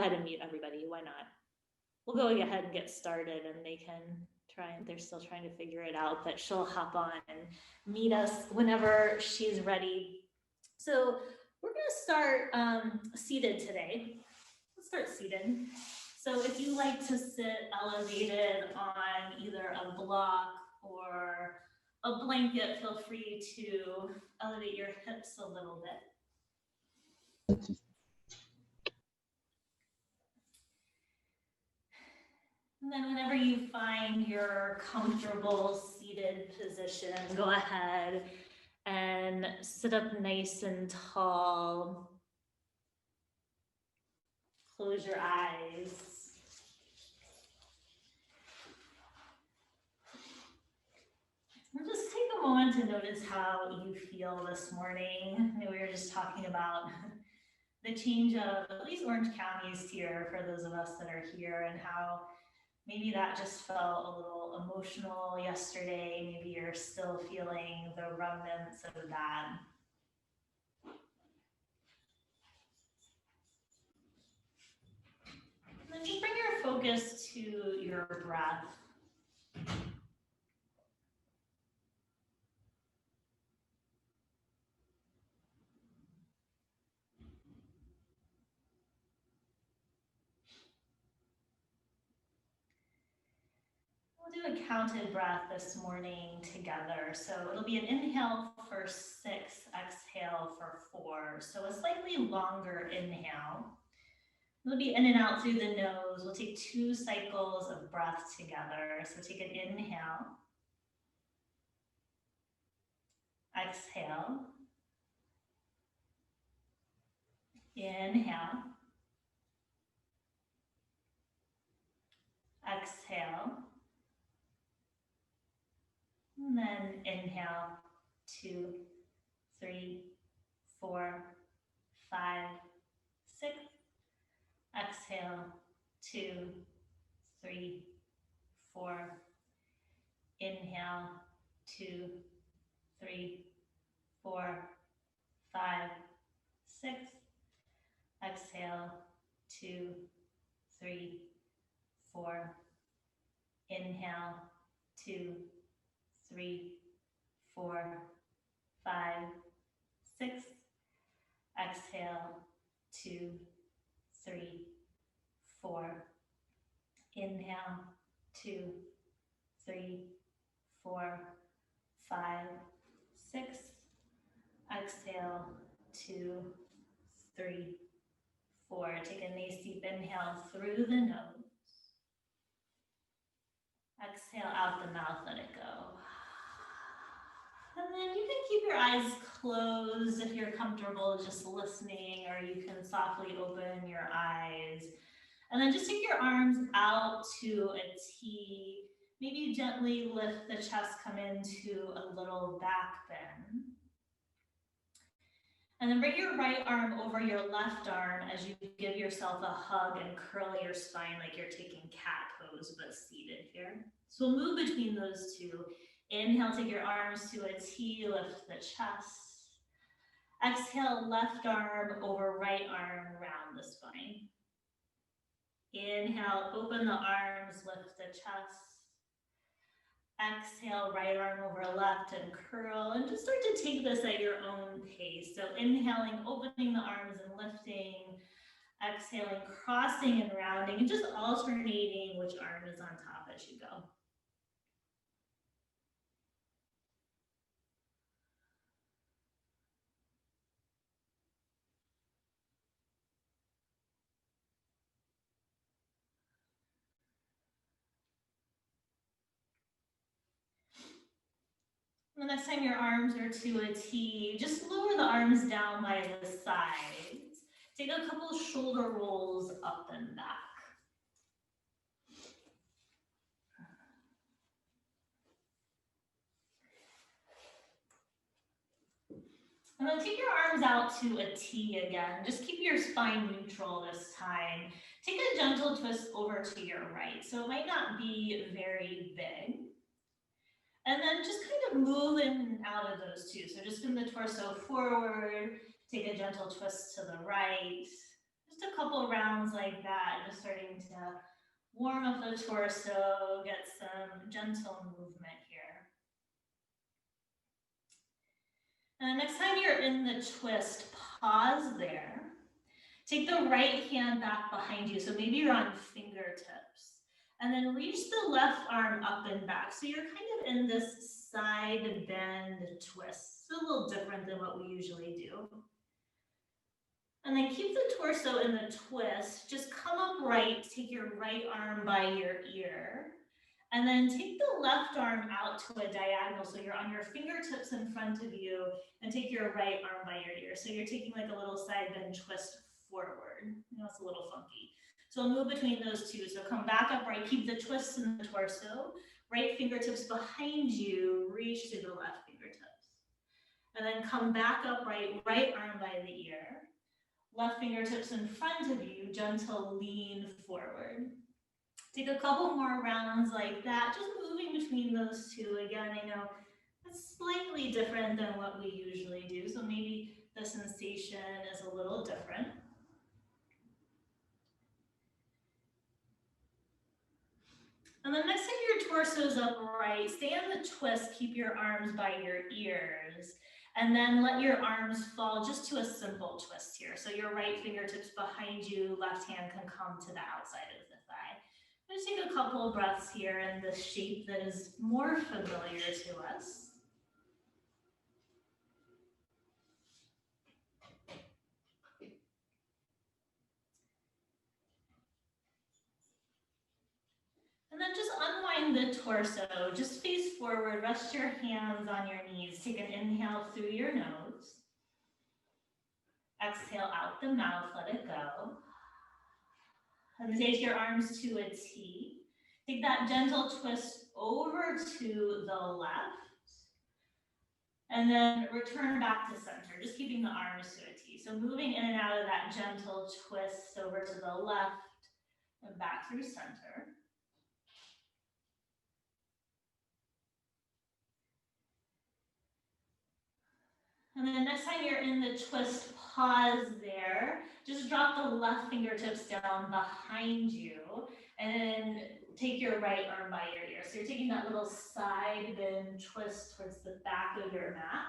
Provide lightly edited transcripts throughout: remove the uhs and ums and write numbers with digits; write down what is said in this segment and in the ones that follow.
ahead and mute everybody. Why not? We'll go ahead and get started and they can try, and they're still trying to figure it out, but she'll hop on and meet us whenever she's ready. So we're going to start seated today. Let's start seated. So if you like to sit elevated on either a block or a blanket, feel free to elevate your hips a little bit. And then whenever you find your comfortable seated position, go ahead and sit up nice and tall. Close your eyes. And just take a moment to notice how you feel this morning. We were just talking about the change of at least Orange County's here for those of us that are here, and how maybe that just felt a little emotional yesterday. Maybe you're still feeling the remnants of that. And then just bring your focus to your breath. We'll do a counted breath this morning together. So it'll be an inhale for 6, exhale for 4. So a slightly longer inhale. It'll be in and out through the nose. We'll take 2 cycles of breath together. So take an inhale, exhale, inhale, exhale, and then inhale, 2, 3, 4, 5, 6. Exhale, 2, 3, 4. Inhale, 2, 3, 4, 5, 6. Exhale, 2, 3, 4. Inhale, 2, 3, 4, 5, 6. Exhale, 2, 3, 4. Inhale, 2, 3, 4, 5, 6. Exhale, 2, 3, 4. Take a nice deep inhale through the nose. Exhale out the mouth, let it go. And then you can keep your eyes closed if you're comfortable just listening, or you can softly open your eyes. And then just take your arms out to a T. Maybe gently lift the chest, come into a little back bend. And then bring your right arm over your left arm as you give yourself a hug and curl your spine like you're taking cat pose, but seated here. So we'll move between those two. Inhale, take your arms to a T, lift the chest. Exhale, left arm over right arm, round the spine. Inhale, open the arms, lift the chest. Exhale, right arm over left and curl, and just start to take this at your own pace. So inhaling, opening the arms and lifting. Exhaling, crossing and rounding, and just alternating which arm is on top as you go. The next time your arms are to a T, just lower the arms down by the sides. Take a couple shoulder rolls up and back. And then take your arms out to a T again. Just keep your spine neutral this time. Take a gentle twist over to your right. So it might not be very big. And then just kind of move in and out of those two. So just bring the torso forward, take a gentle twist to the right. Just Just a couple rounds like that, just starting to warm up the torso, get some gentle movement here. And next time you're in the twist, pause there. Take the right hand back behind you. So maybe you're on fingertips. And then reach the left arm up and back. So you're kind of in this side bend twist. It's a little different than what we usually do. And then keep the torso in the twist. Just come upright, take your right arm by your ear. And then take the left arm out to a diagonal, so you're on your fingertips in front of you, and take your right arm by your ear. So you're taking like a little side bend twist forward. You know, it's a little funky. So move between those two. So come back upright, keep the twist in the torso, right fingertips behind you, reach to the left fingertips. And then come back upright, right arm by the ear, left fingertips in front of you, gentle lean forward. Take a couple more rounds like that, just moving between those two. Again, I know it's slightly different than what we usually do, so maybe the sensation is a little different. And then next time your torso is upright, stay on the twist, keep your arms by your ears, and then let your arms fall just to a simple twist here. So your right fingertips behind you, left hand can come to the outside of the thigh. Just take a couple of breaths here in this shape that is more familiar to us. And then just unwind the torso, just face forward, rest your hands on your knees. Take an inhale through your nose. Exhale out the mouth, let it go. And take your arms to a T. Take that gentle twist over to the left. And then return back to center, just keeping the arms to a T. So moving in and out of that gentle twist over to the left and back through center. And then next time you're in the twist, pause there. Just drop the left fingertips down behind you and then take your right arm by your ear. So you're taking that little side bend twist towards the back of your mat.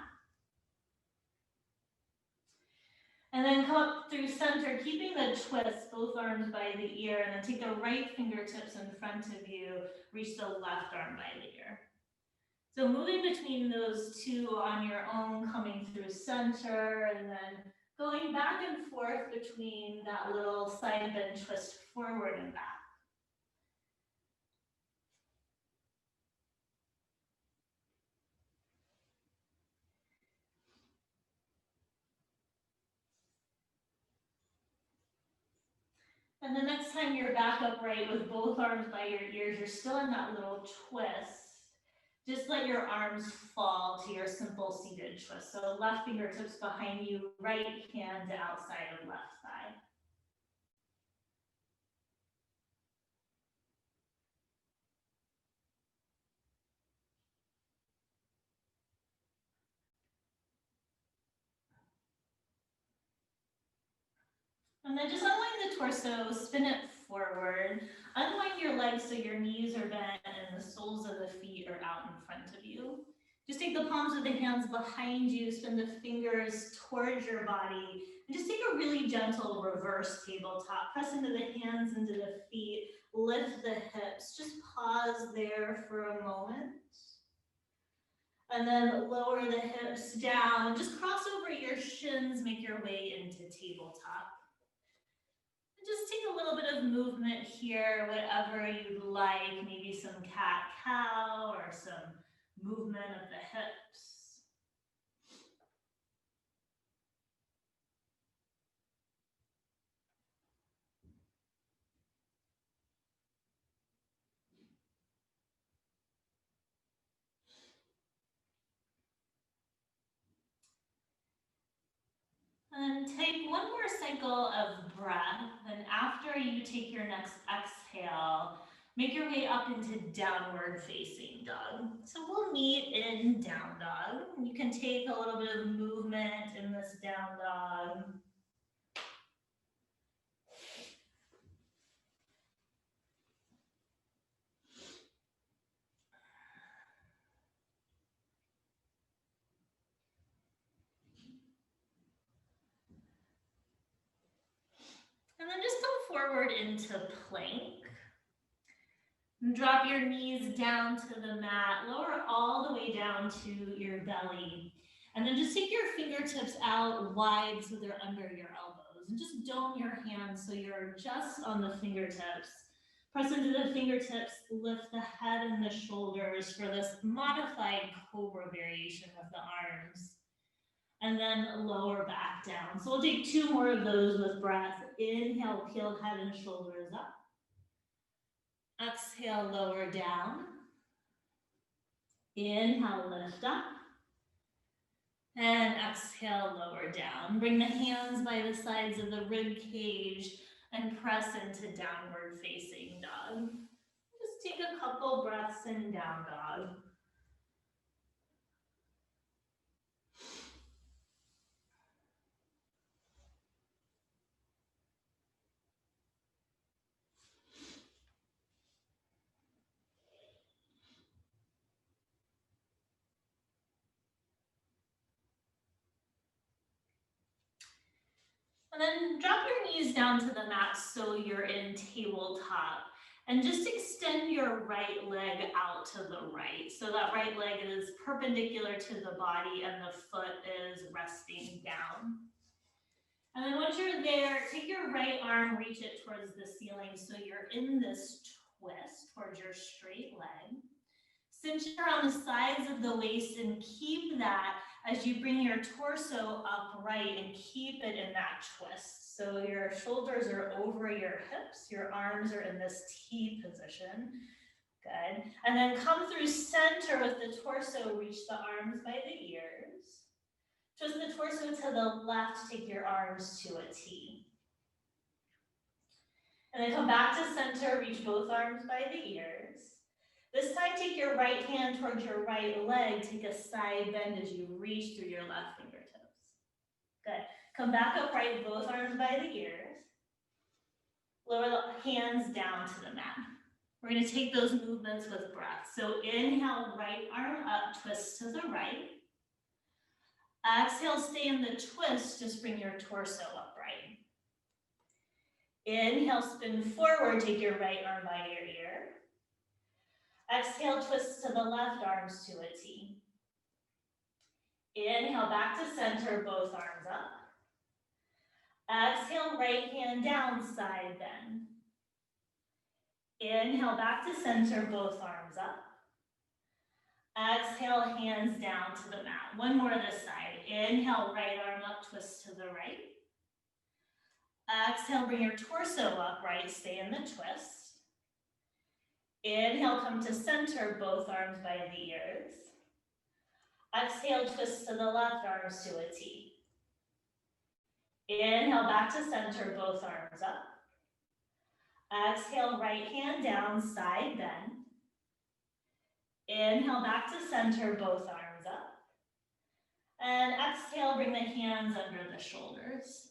And then come up through center, keeping the twist, both arms by the ear, and then take the right fingertips in front of you, reach the left arm by the ear. So moving between those two on your own, coming through center, and then going back and forth between that little side bend twist forward and back. And the next time you're back upright with both arms by your ears, you're still in that little twist. Just let your arms fall to your simple seated twist. So left fingertips behind you, right hand outside of left thigh. And then just unwind the torso, spin it forward. Unwind your legs so your knees are bent and the soles of the feet are out in front of you. Just take the palms of the hands behind you, spin the fingers towards your body, and just take a really gentle reverse tabletop. Press into the hands, into the feet, lift the hips. Just pause there for a moment. And then lower the hips down. Just cross over your shins, make your way into tabletop. Just take a little bit of movement here, whatever you'd like, maybe some cat-cow or some movement of the hips. And take one more cycle of breath, and after you take your next exhale, make your way up into downward facing dog. So we'll meet in down dog. You can take a little bit of movement in this down dog. And then just come forward into plank. And drop your knees down to the mat, lower all the way down to your belly. And then just take your fingertips out wide so they're under your elbows. And just dome your hands so you're just on the fingertips. Press into the fingertips, lift the head and the shoulders for this modified cobra variation with the arms. And then lower back down. So we'll take 2 more of those with breath. Inhale, peel head and shoulders up. Exhale, lower down. Inhale, lift up. And exhale, lower down. Bring the hands by the sides of the rib cage and press into downward facing dog. Just take a couple breaths in down dog. And then drop your knees down to the mat so you're in tabletop. And just extend your right leg out to the right. So that right leg is perpendicular to the body and the foot is resting down. And then once you're there, take your right arm, reach it towards the ceiling so you're in this twist towards your straight leg. Cinch around the sides of the waist and keep that as you bring your torso upright and keep it in that twist. So your shoulders are over your hips, your arms are in this T position. Good. And then come through center with the torso, reach the arms by the ears. Twist the torso to the left, take your arms to a T. And then come back to center, reach both arms by the ears. This time, take your right hand towards your right leg, take a side bend as you reach through your left fingertips. Good. Come back upright, both arms by the ears. Lower the hands down to the mat. We're going to take those movements with breath. So inhale, right arm up, twist to the right. Exhale, stay in the twist, just bring your torso upright. Inhale, spin forward, take your right arm by your ear. Exhale, twist to the left, arms to a T. Inhale, back to center, both arms up. Exhale, right hand down, side bend. Inhale, back to center, both arms up. Exhale, hands down to the mat. One more this side. Inhale, right arm up, twist to the right. Exhale, bring your torso upright, stay in the twist. Inhale, come to center, both arms by the ears. Exhale, twist to the left, arms to a T. Inhale, back to center, both arms up. Exhale, right hand down, side bend. Inhale, back to center, both arms up. And exhale, bring the hands under the shoulders.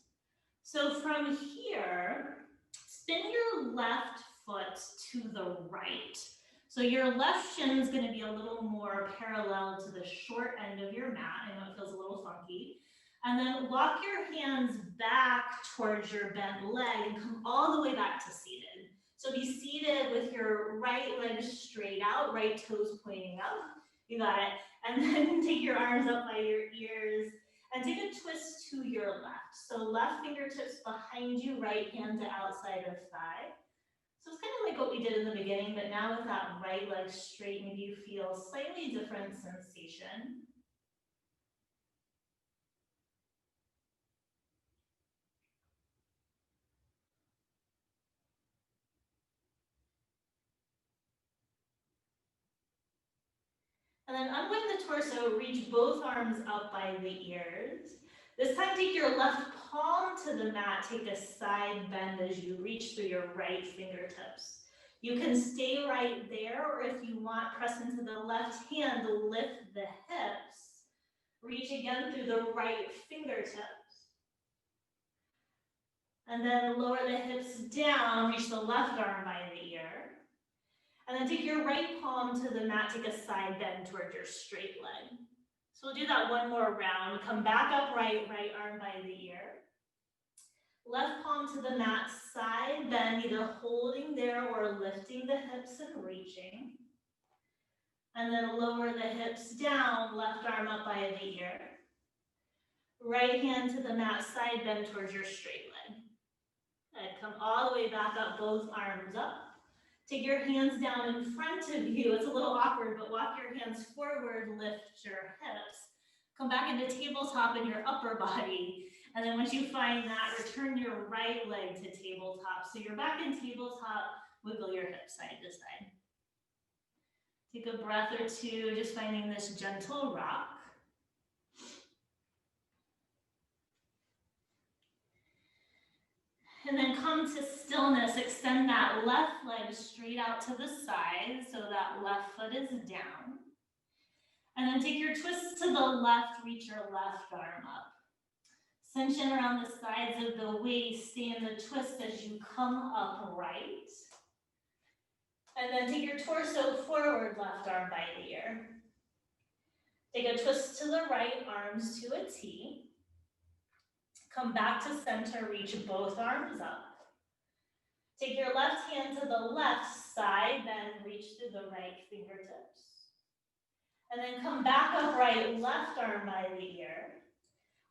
So from here, spin your left foot to the right. So your left shin is going to be a little more parallel to the short end of your mat. I know it feels a little funky. And then walk your hands back towards your bent leg and come all the way back to seated. So be seated with your right leg straight out, right toes pointing up. You got it. And then take your arms up by your ears and take a twist to your left. So left fingertips behind you, right hand to outside of thigh. So it's kind of like what we did in the beginning, but now with that right leg straight, maybe you feel slightly different sensation. And then unwind the torso, reach both arms up by the ears. This time take your left palm to the mat, take a side bend as you reach through your right fingertips. You can stay right there, or if you want, press into the left hand, lift the hips. Reach again through the right fingertips. And then lower the hips down, reach the left arm by the ear. And then take your right palm to the mat, take a side bend toward your straight leg. So we'll do that one more round. Come back upright, right arm by the ear. Left palm to the mat, side bend, either holding there or lifting the hips and reaching. And then lower the hips down, left arm up by the ear. Right hand to the mat, side bend towards your straight leg. And come all the way back up, both arms up. Take your hands down in front of you. It's a little awkward, but walk your hands forward, lift your hips. Come back into tabletop in your upper body. And then once you find that, return your right leg to tabletop. So you're back in tabletop, wiggle your hips side to side. Take a breath or two, just finding this gentle rock. And then come to stillness, extend that left leg straight out to the side so that left foot is down. And then take your twist to the left, reach your left arm up. Cinch in around the sides of the waist, stay in the twist as you come upright. And then take your torso forward, left arm by the ear. Take a twist to the right, arms to a T. Come back to center, reach both arms up. Take your left hand to the left side, then reach to the right fingertips. And then come back upright, left arm by the ear.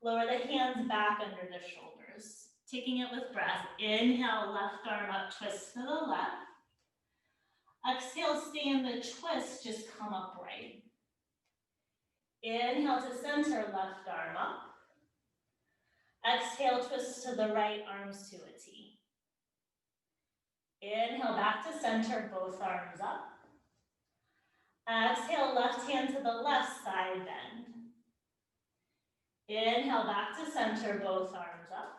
Lower the hands back under the shoulders. Taking it with breath. Inhale, left arm up, twist to the left. Exhale, stay in the twist, just come upright. Inhale to center, left arm up. Exhale, twist to the right, arms to a T. Inhale, back to center, both arms up. Exhale, left hand to the left side bend. Inhale, back to center, both arms up.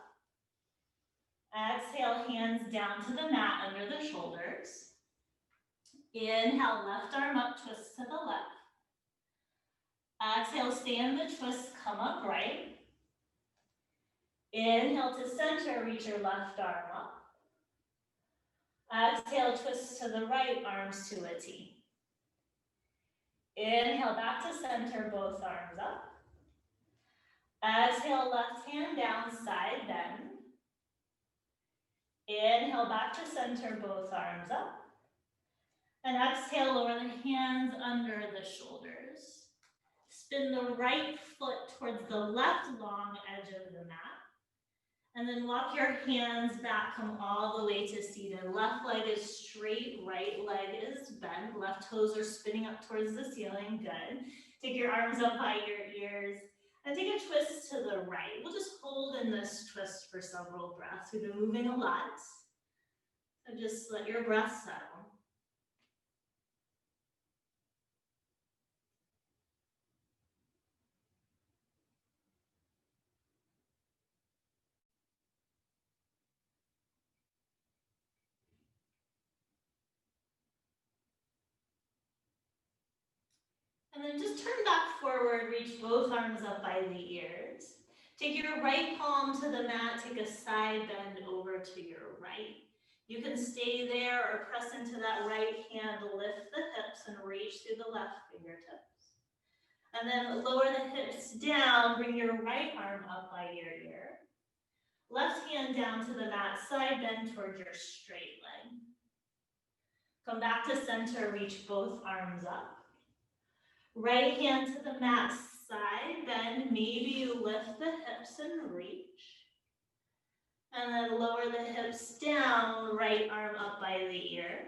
Exhale, hands down to the mat under the shoulders. Inhale, left arm up, twist to the left. Exhale, stay in the twist, come upright. Inhale to center, reach your left arm up. Exhale, twist to the right, arms to a T. Inhale, back to center, both arms up. Exhale, left hand down, side bend. Inhale, back to center, both arms up. And exhale, lower the hands under the shoulders. Spin the right foot towards the left long edge of the mat. And then walk your hands back, come all the way to seated. Left leg is straight, right leg is bent. Left toes are spinning up towards the ceiling, good. Take your arms up by your ears and take a twist to the right. We'll just hold in this twist for several breaths. We've been moving a lot, so just let your breath settle. And then just turn back forward, reach both arms up by the ears. Take your right palm to the mat, take a side bend over to your right. You can stay there or press into that right hand, lift the hips and reach through the left fingertips. And then lower the hips down, bring your right arm up by your ear. Left hand down to the mat, side bend towards your straight leg. Come back to center, reach both arms up. Right hand to the mat, side bend. Maybe you lift the hips and reach. And then lower the hips down, right arm up by the ear.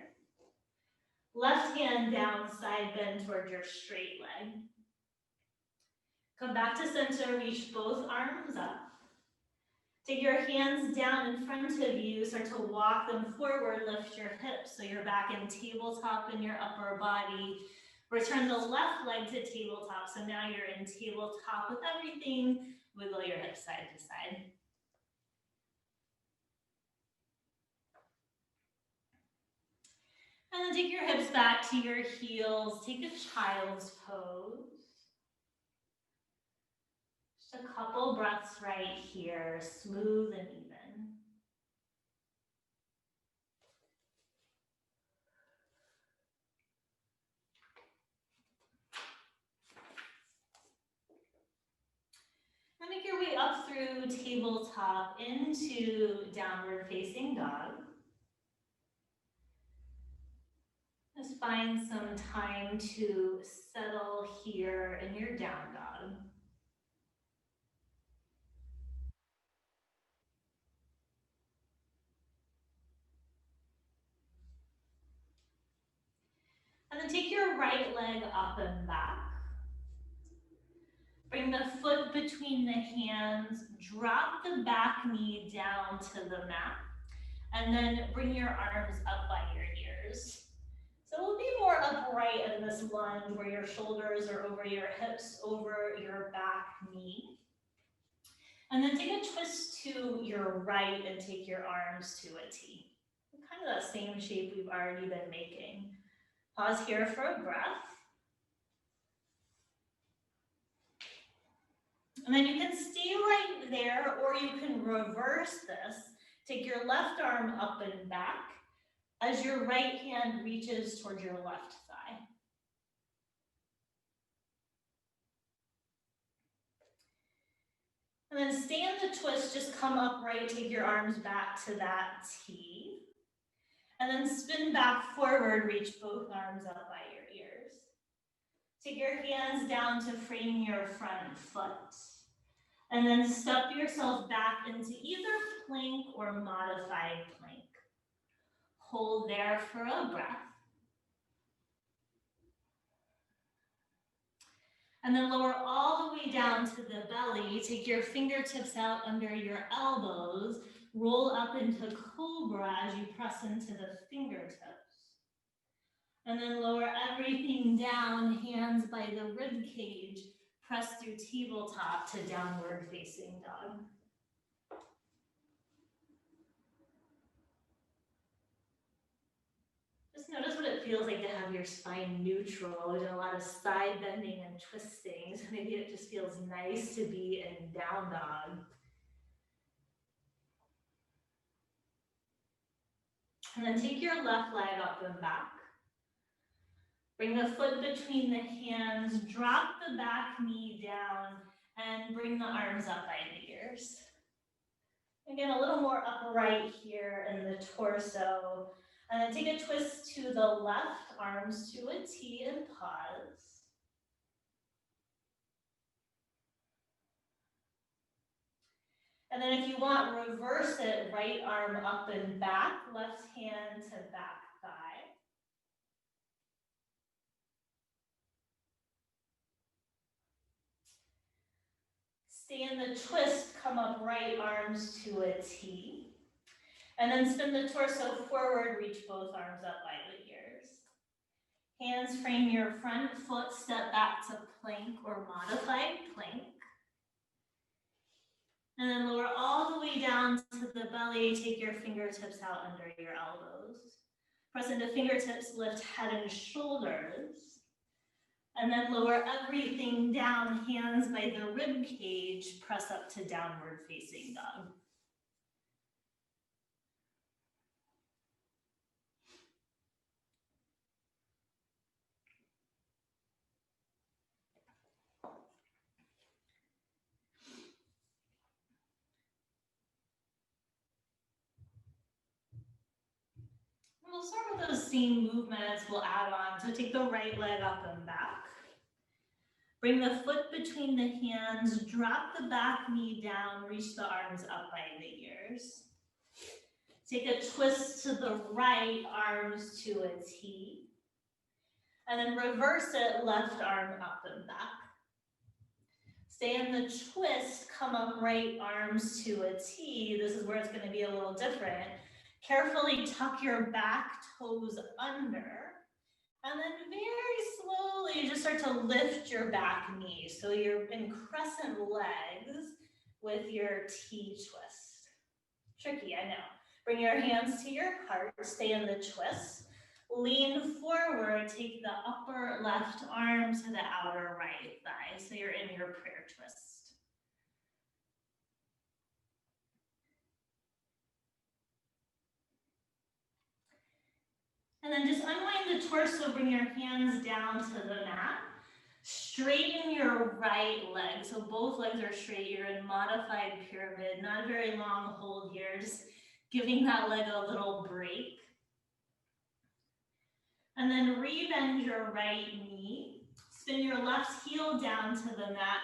Left hand down, side bend toward your straight leg. Come back to center, reach both arms up. Take your hands down in front of you, start to walk them forward, lift your hips so you're back in tabletop in your upper body. Return the left leg to tabletop, so now you're in tabletop with everything. Wiggle your hips side to side. And then take your hips back to your heels. Take a child's pose. Just a couple breaths right here, smooth and even. And make your way up up through tabletop into downward facing dog. Just find some time to settle here in your down dog. And then take your right leg up and back. Bring the foot between the hands, drop the back knee down to the mat, and then bring your arms up by your ears. So we'll be more upright in this lunge where your shoulders are over your hips, over your back knee. And then take a twist to your right and take your arms to a T. Kind of that same shape we've already been making. Pause here for a breath. And then you can stay right there, or you can reverse this. Take your left arm up and back as your right hand reaches towards your left thigh. And then stay in the twist, just come upright, take your arms back to that T. And then spin back forward, reach both arms up by your ears. Take your hands down to frame your front foot. And then step yourself back into either plank or modified plank. Hold there for a breath. And then lower all the way down to the belly. Take your fingertips out under your elbows. Roll up into cobra as you press into the fingertips. And then lower everything down, hands by the rib cage. Press through tabletop to downward facing dog. Just notice what it feels like to have your spine neutral. We've done a lot of side bending and twisting, so maybe it just feels nice to be in down dog. And then take your left leg up and back. Bring the foot between the hands, drop the back knee down, and bring the arms up by the ears. Again, a little more upright here in the torso. And then take a twist to the left, arms to a T, and pause. And then if you want, reverse it, right arm up and back, left hand to back thigh. Stay in the twist, come up right arms to a T. And then spin the torso forward, reach both arms up by the ears. Hands frame your front foot, step back to plank or modified plank. And then lower all the way down to the belly, take your fingertips out under your elbows. Press into fingertips, lift head and shoulders. And then lower everything down, hands by the rib cage, press up to downward facing dog. We'll start with those same movements we'll add on. So take the right leg up and back. Bring the foot between the hands, drop the back knee down, reach the arms up by the ears. Take a twist to the right, arms to a T. And then reverse it, left arm up and back. Stay in the twist, come up right, arms to a T. This is where it's going to be a little different. Carefully tuck your back toes under, and then very slowly just start to lift your back knee. So you're in crescent legs with your T twist. Tricky, I know. Bring your hands to your heart, stay in the twist. Lean forward, take the upper left arm to the outer right thigh. So you're in your prayer twist. And then just unwind the torso, bring your hands down to the mat. Straighten your right leg. So both legs are straight. You're in modified pyramid. Not a very long hold here. Just giving that leg a little break. And then rebend your right knee. Spin your left heel down to the mat.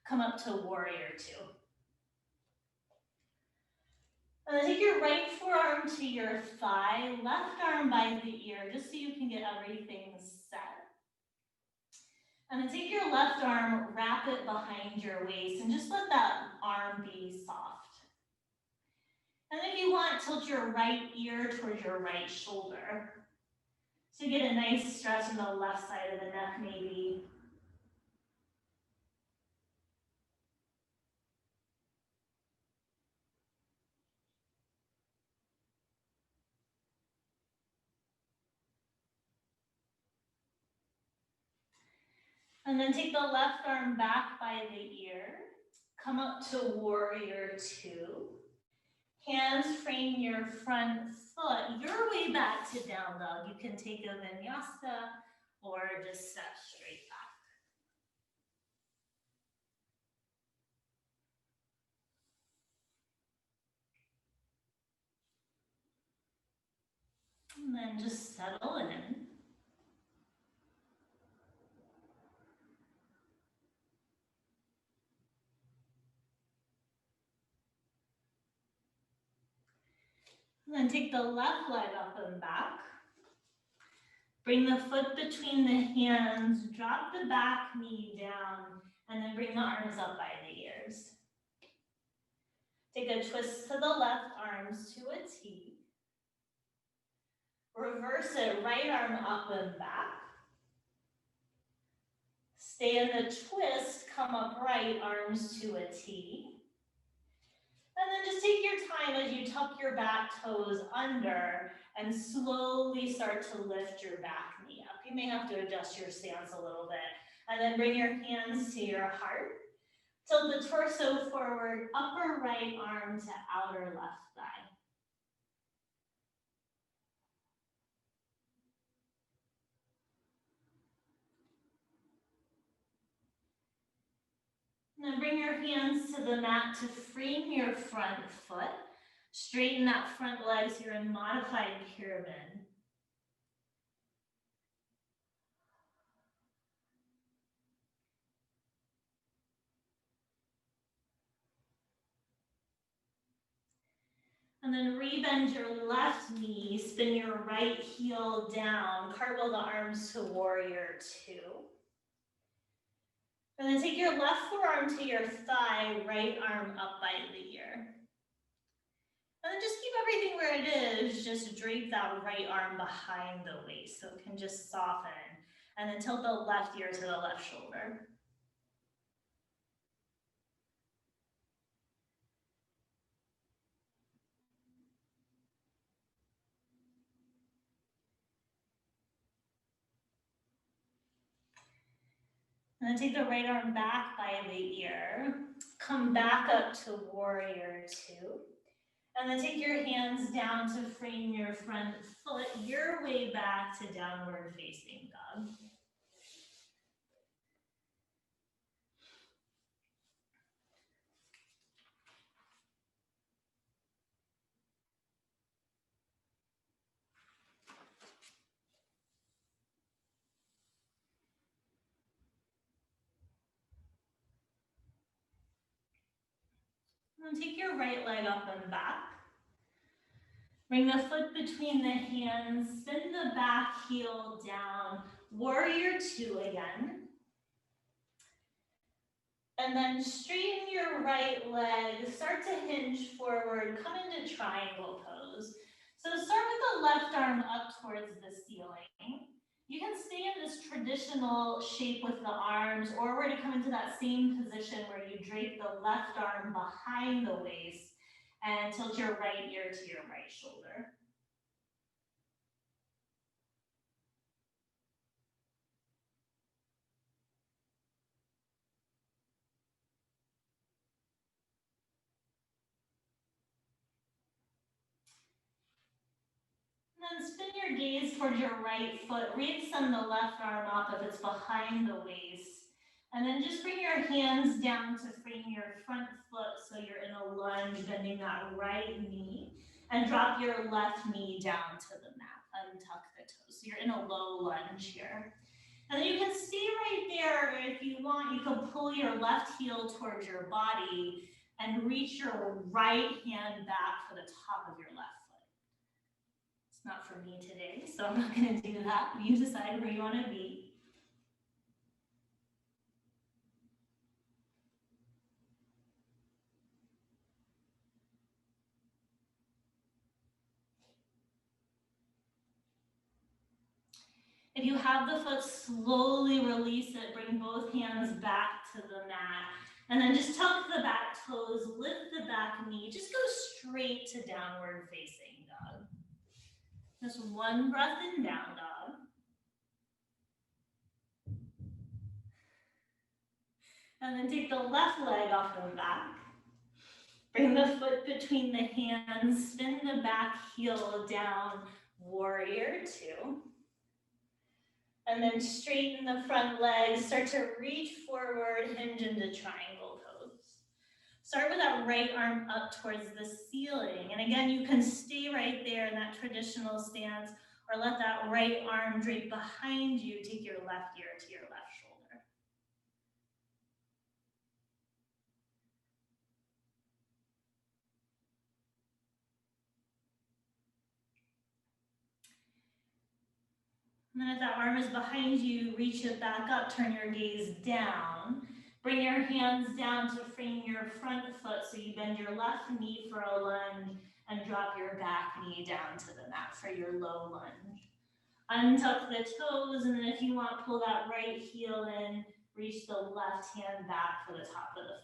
Come up to warrior two. And then take your right forearm to your thigh, left arm by the ear, just so you can get everything set. And then take your left arm, wrap it behind your waist, and just let that arm be soft. And if you want, tilt your right ear towards your right shoulder. So you get a nice stretch on the left side of the neck, maybe. And then take the left arm back by the ear. Come up to warrior two. Hands frame your front foot your way back to down dog. You can take a vinyasa or just step straight back. And then just settle in. And then take the left leg up and back. Bring the foot between the hands, drop the back knee down, and then bring the arms up by the ears. Take a twist to the left, arms to a T. Reverse it, right arm up and back. Stay in the twist, come upright, arms to a T. And then just take your time as you tuck your back toes under and slowly start to lift your back knee up. You may have to adjust your stance a little bit. And then bring your hands to your heart. Tilt the torso forward, upper right arm to outer left thigh. And then bring your hands to the mat to frame your front foot. Straighten that front leg so you're in modified pyramid. And then rebend your left knee, spin your right heel down, cartwheel the arms to warrior two. And then take your left forearm to your thigh, right arm up by the ear. And then just keep everything where it is, just drape that right arm behind the waist so it can just soften. And then tilt the left ear to the left shoulder. And then take the right arm back by the ear. Come back up to warrior two. And then take your hands down to frame your front foot your way back to downward facing dog. And then take your right leg up and back. Bring the foot between the hands, spin the back heel down, warrior two again. And then straighten your right leg, start to hinge forward, come into triangle pose. So start with the left arm up towards the ceiling. You can stay in this traditional shape with the arms, or we're to come into that same position where you drape the left arm behind the waist and tilt your right ear to your right shoulder. And then spin your gaze towards your right foot. Re-extend the left arm up if it's behind the waist. And then just bring your hands down to frame your front foot so you're in a lunge, bending that right knee, and drop your left knee down to the mat. Untuck the toes. So you're in a low lunge here. And then you can stay right there, or if you want, you can pull your left heel towards your body and reach your right hand back for the top of your left foot. It's not for me today, so I'm not going to do that. You decide where you want to be. If you have the foot, slowly release it, bring both hands back to the mat, and then just tuck the back toes, lift the back knee, just go straight to downward facing dog. Just one breath in down dog. And then take the left leg off the back. Bring the foot between the hands, spin the back heel down, warrior two. And then straighten the front leg, start to reach forward, hinge into triangle pose. Start with that right arm up towards the ceiling. And again, you can stay right there in that traditional stance or let that right arm drape behind you. Take your left ear to your left shoulder. And then if that arm is behind you, reach it back up, turn your gaze down. Bring your hands down to frame your front foot so you bend your left knee for a lunge and drop your back knee down to the mat for your low lunge. Untuck the toes, and then if you want, pull that right heel in, reach the left hand back for the top of the foot.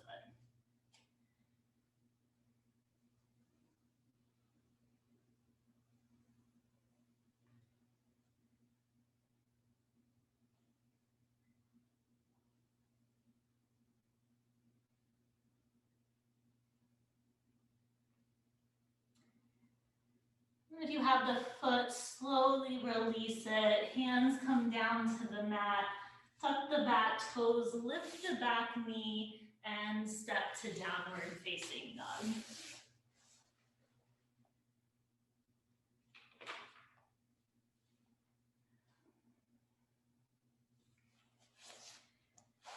If you have the foot, slowly release it. Hands come down to the mat. Tuck the back toes, lift the back knee, and step to downward facing dog.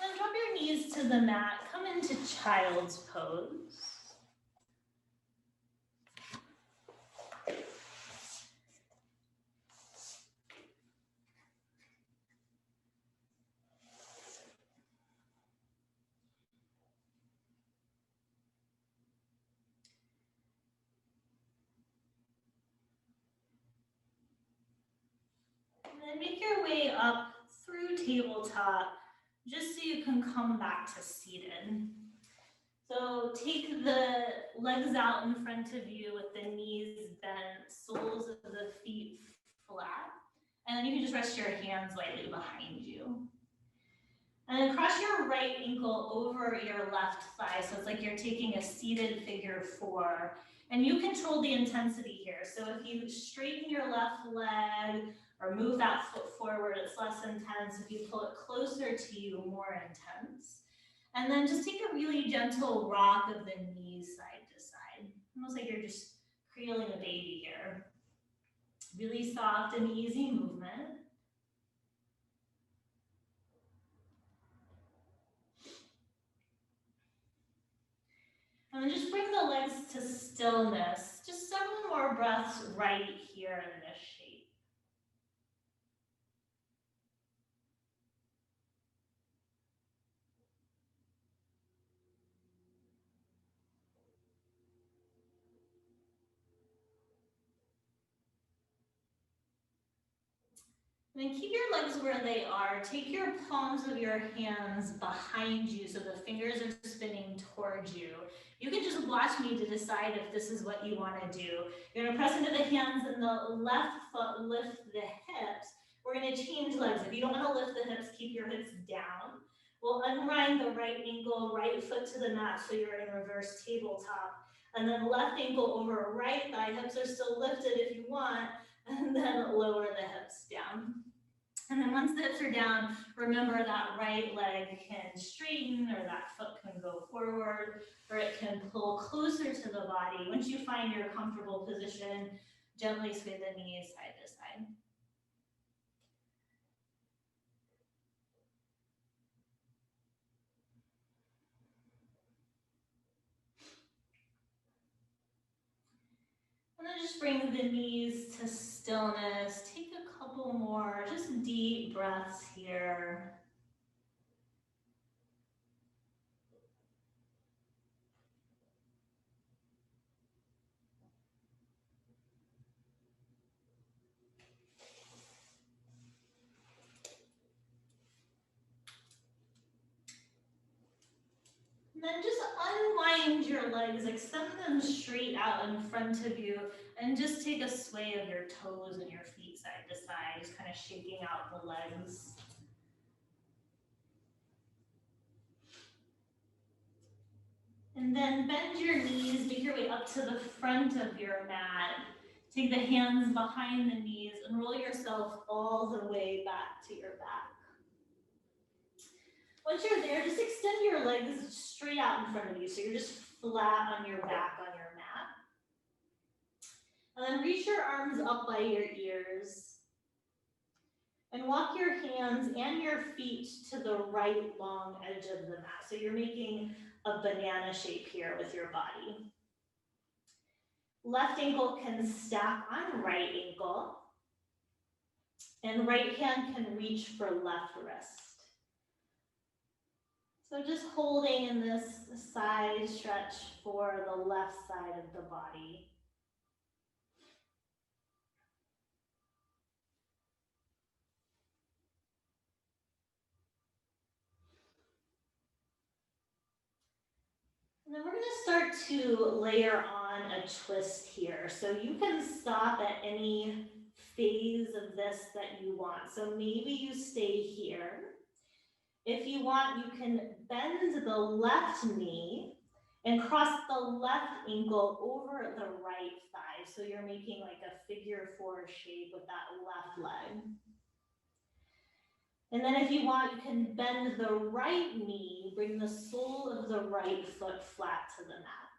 Then drop your knees to the mat. Come into child's pose. And then make your way up through tabletop, just so you can come back to seated. So take the legs out in front of you with the knees bent, soles of the feet flat. And then you can just rest your hands lightly behind you. And then cross your right ankle over your left thigh. So it's like you're taking a seated figure four. And you control the intensity here. So if you straighten your left leg or move that foot forward, it's less intense. If you pull it closer to you, more intense. And then just take a really gentle rock of the knees side to side. Almost like you're just cradling a baby here. Really soft and easy movement. And then just bring the legs to stillness. Just several more breaths right here in this shape. And then keep your legs where they are. Take your palms of your hands behind you so the fingers are spinning towards you. You can just watch me to decide if this is what you want to do. You're going to press into the hands and the left foot, lift the hips. We're going to change legs. If you don't want to lift the hips, keep your hips down. We'll unwind the right ankle, right foot to the mat so you're in reverse tabletop. And then left ankle over right thigh, hips are still lifted if you want, and then lower the hips down. And then once the hips are down, remember that right leg can straighten, or that foot can go forward, or it can pull closer to the body. Once you find your comfortable position, gently sway the knees side to side. And then just bring the knees to stillness. Take a couple more, just deep breaths here. And then just unwind your legs, extend them straight out in front of you, and just take a sway of your toes and your feet side to side, just kind of shaking out the legs. And then bend your knees, make your way up to the front of your mat. Take the hands behind the knees and roll yourself all the way back to your back. Once you're there, just extend your legs straight out in front of you, so you're just flat on your back on your mat. And then reach your arms up by your ears. And walk your hands and your feet to the right long edge of the mat. So you're making a banana shape here with your body. Left ankle can stack on right ankle. And right hand can reach for left wrist. So just holding in this side stretch for the left side of the body. And then we're going to start to layer on a twist here. So you can stop at any phase of this that you want. So maybe you stay here. If you want, you can bend the left knee and cross the left ankle over the right thigh. So you're making like a figure four shape with that left leg. And then if you want, you can bend the right knee, bring the sole of the right foot flat to the mat.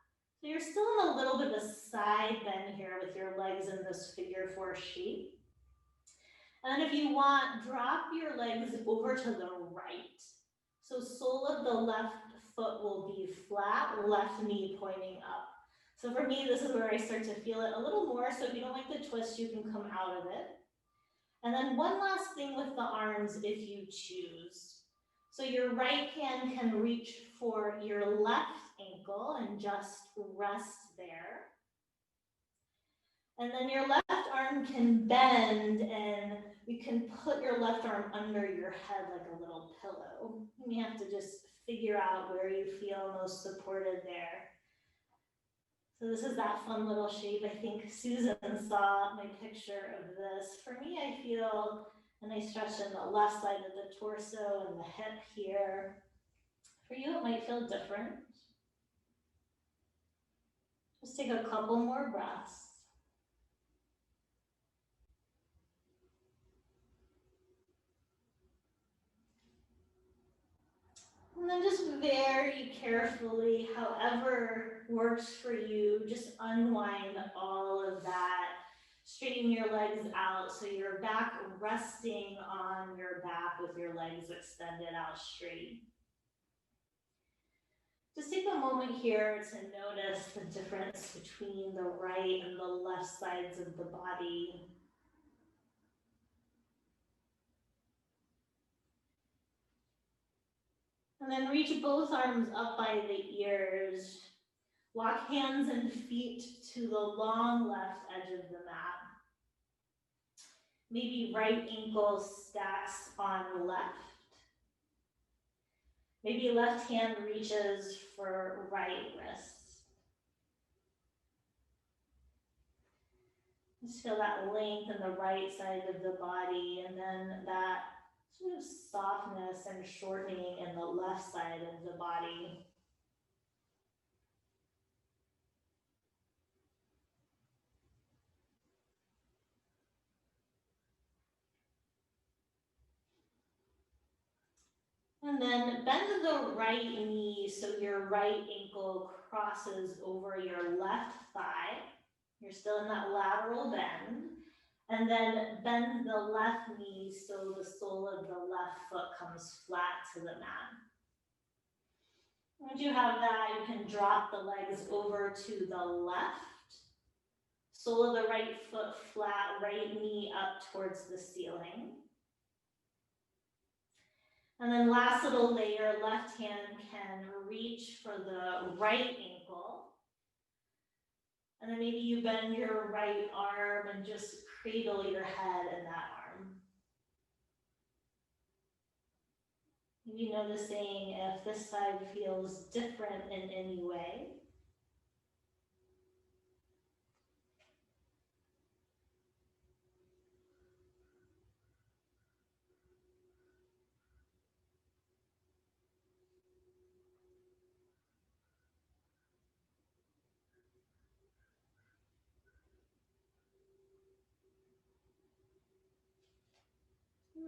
So you're still in a little bit of a side bend here with your legs in this figure four shape. And then if you want, drop your legs over to the right. So sole of the left foot will be flat, left knee pointing up. So for me, this is where I start to feel it a little more. So if you don't like the twist, you can come out of it. And then one last thing with the arms if you choose. So your right hand can reach for your left ankle and just rest there. And then your left arm can bend and you can put your left arm under your head like a little pillow. You have to just figure out where you feel most supported there. So this is that fun little shape. I think Susan saw my picture of this. For me, I feel a nice stretch in the left side of the torso and the hip here. For you, it might feel different. Just take a couple more breaths. And then just very carefully, however works for you, just unwind all of that. Straighten your legs out so you're back resting on your back with your legs extended out straight. Just take a moment here to notice the difference between the right and the left sides of the body. And then reach both arms up by the ears. Walk hands and feet to the long left edge of the mat. Maybe right ankle stacks on left. Maybe left hand reaches for right wrist. Just feel that length in the right side of the body, and then that sort of softness and shortening in the left side of the body. And then bend the right knee so your right ankle crosses over your left thigh. You're still in that lateral bend. And then bend the left knee so the sole of the left foot comes flat to the mat. Once you have that, you can drop the legs over to the left. Sole of the right foot flat, right knee up towards the ceiling. And then last little layer, left hand can reach for the right ankle. And then maybe you bend your right arm and just cradle your head in that arm. Maybe noticing if this side feels different in any way.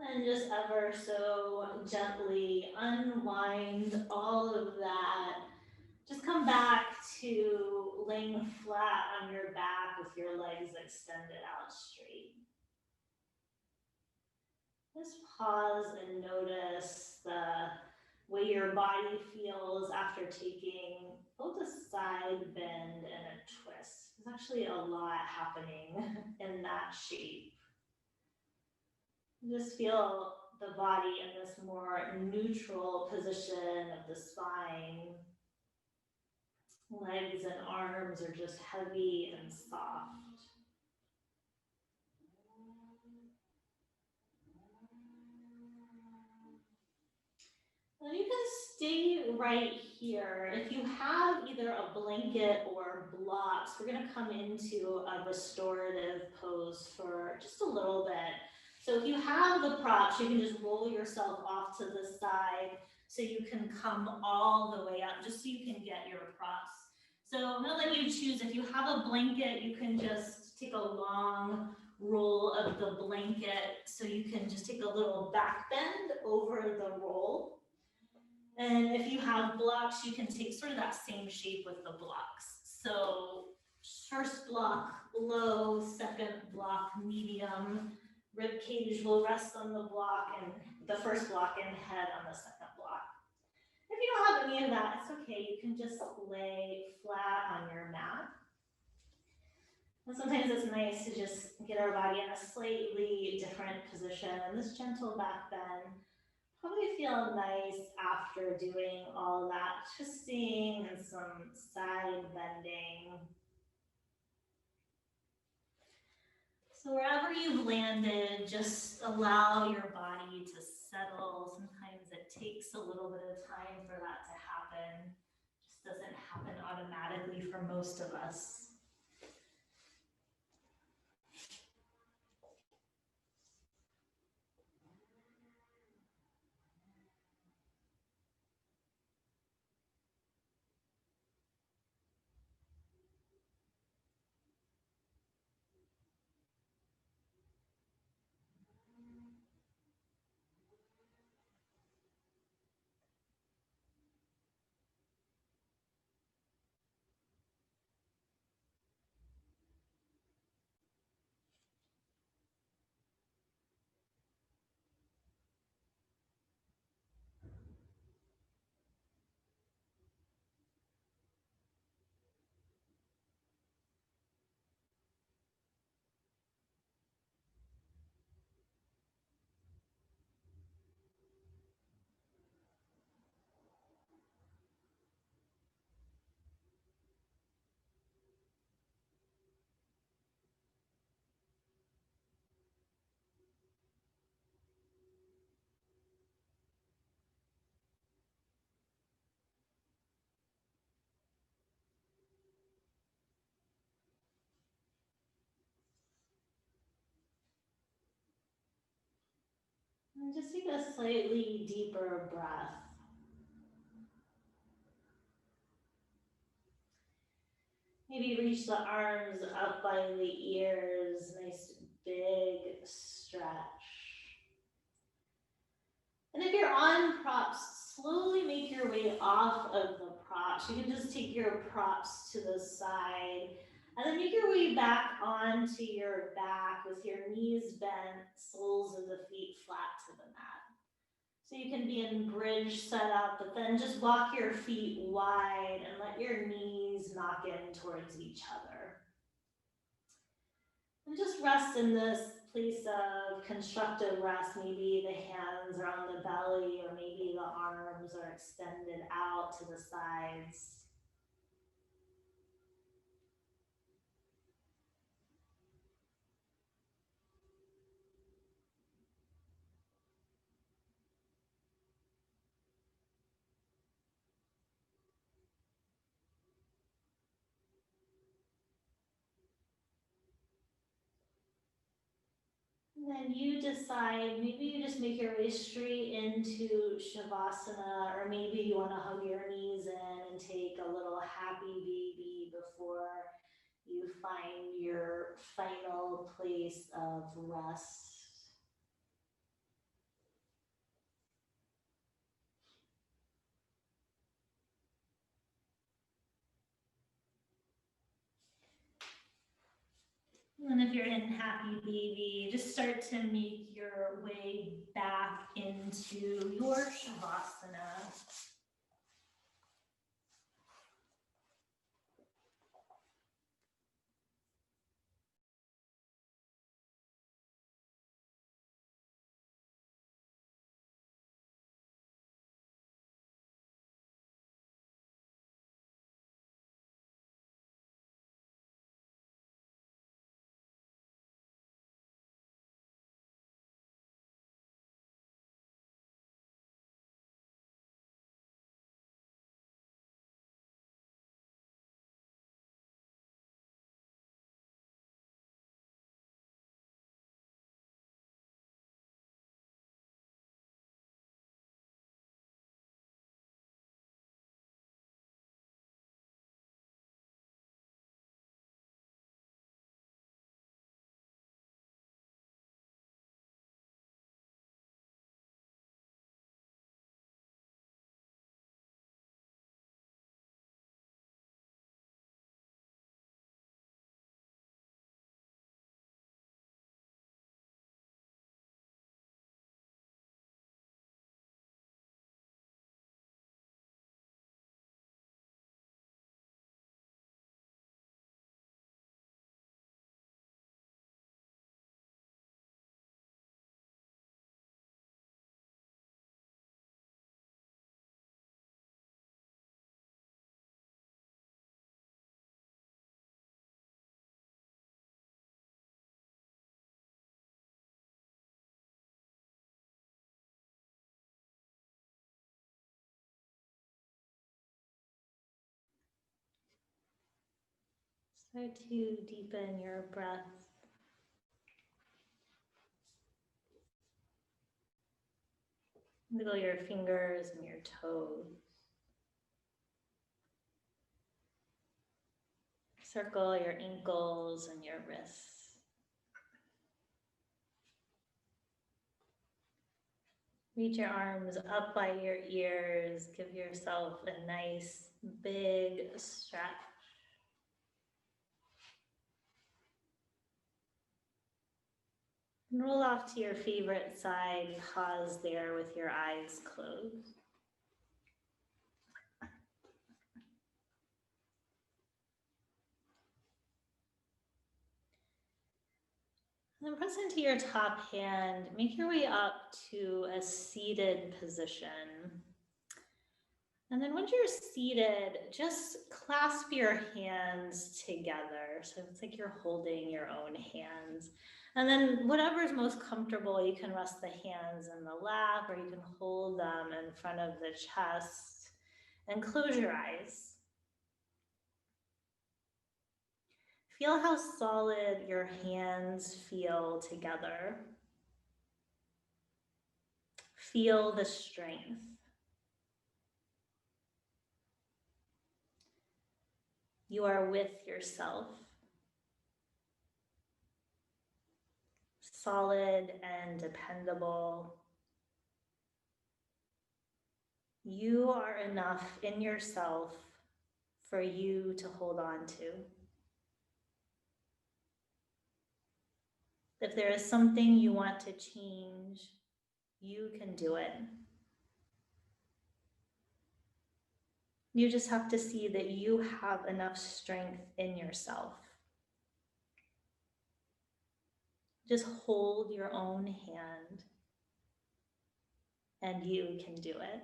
And then just ever so gently unwind all of that. Just come back to laying flat on your back with your legs extended out straight. Just pause and notice the way your body feels after taking both a side bend and a twist. There's actually a lot happening in that shape. Just feel the body in this more neutral position of the spine. Legs and arms are just heavy and soft. And you can stay right here. If you have either a blanket or blocks, we're gonna come into a restorative pose for just a little bit. So if you have the props, you can just roll yourself off to the side so you can come all the way up, just so you can get your props. So I'm gonna let you choose. If you have a blanket, you can just take a long roll of the blanket so you can just take a little back bend over the roll. And if you have blocks, you can take sort of that same shape with the blocks. So first block low, second block medium, rib cage will rest on the block, and the first block and head on the second block. If you don't have any of that, it's okay. You can just lay flat on your mat. And sometimes it's nice to just get our body in a slightly different position. And this gentle back bend probably feel nice after doing all that twisting and some side bending. So wherever you've landed, just allow your body to settle. Sometimes it takes a little bit of time for that to happen. It just doesn't happen automatically for most of us. And just take a slightly deeper breath. Maybe reach the arms up by the ears, nice big stretch. And if you're on props, slowly make your way off of the props. You can just take your props to the side and then make your way back onto your back with your knees bent, soles of the feet flat to the mat. So you can be in bridge setup, but then just walk your feet wide and let your knees knock in towards each other. And just rest in this place of constructive rest. Maybe the hands are on the belly, or maybe the arms are extended out to the sides. And then you decide, maybe you just make your way straight into Shavasana, or maybe you want to hug your knees in and take a little happy baby before you find your final place of rest. And if you're in happy baby, just start to make your way back into your Shavasana. Start to deepen your breath. Wiggle your fingers and your toes. Circle your ankles and your wrists. Reach your arms up by your ears. Give yourself a nice big stretch. And roll off to your favorite side. Pause there with your eyes closed. And then press into your top hand. Make your way up to a seated position. And then once you're seated, just clasp your hands together. So it's like you're holding your own hands. And then whatever's most comfortable, you can rest the hands in the lap, or you can hold them in front of the chest and close your eyes. Feel how solid your hands feel together. Feel the strength. You are with yourself. Solid and dependable. You are enough in yourself for you to hold on to. If there is something you want to change, you can do it. You just have to see that you have enough strength in yourself. Just hold your own hand and you can do it.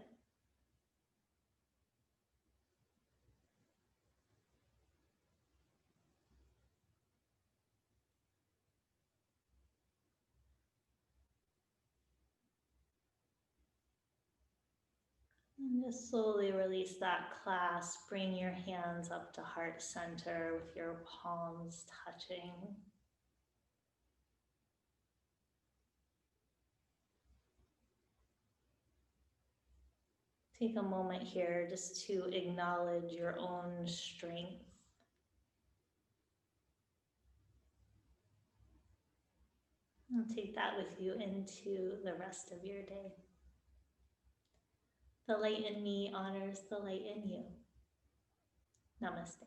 And just slowly release that clasp. Bring your hands up to heart center with your palms touching. Take a moment here just to acknowledge your own strength. And take that with you into the rest of your day. The light in me honors the light in you. Namaste.